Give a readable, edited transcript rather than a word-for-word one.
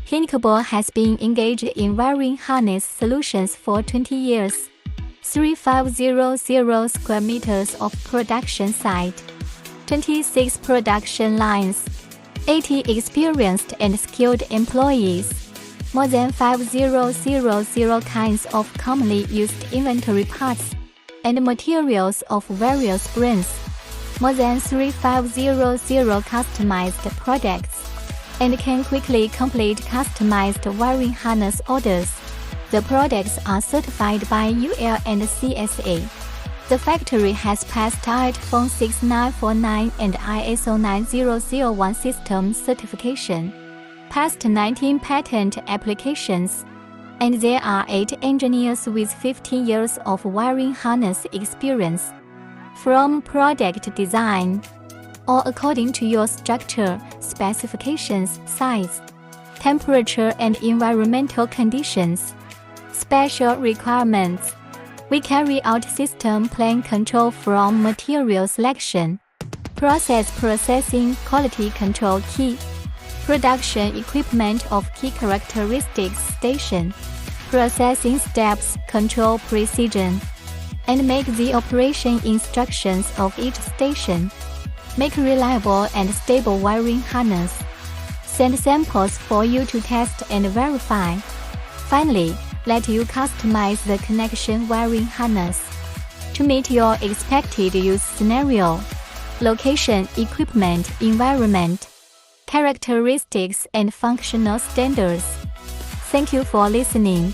Hinicable has been engaged in wiring harness solutions for 20 years. 3,500 square meters of production site, 26 production lines, 80 experienced and skilled employees, more than 5,000 kinds of commonly used inventory parts and materials of various brands, more than 3,500 customized products, and can quickly complete customized wiring harness orders. The products are certified by UL and CSA. The factory has passed IAT 6949 and ISO 9001 system certification, passed 19 patent applications, and there are 8 engineers with 15 years of wiring harness experience. From product design, or according to your structure, specifications, size, temperature and environmental conditions, special requirements, we carry out system plan control from material selection, processing, quality control key, production equipment of key characteristics station, processing steps, control precision, and make the operation instructions of each station. Make reliable and stable wiring harness. Send samples for you to test and verify. Finally, let you customize the connection wiring harness to meet your expected use scenario, location, equipment, environment, characteristics, and functional standards. Thank you for listening.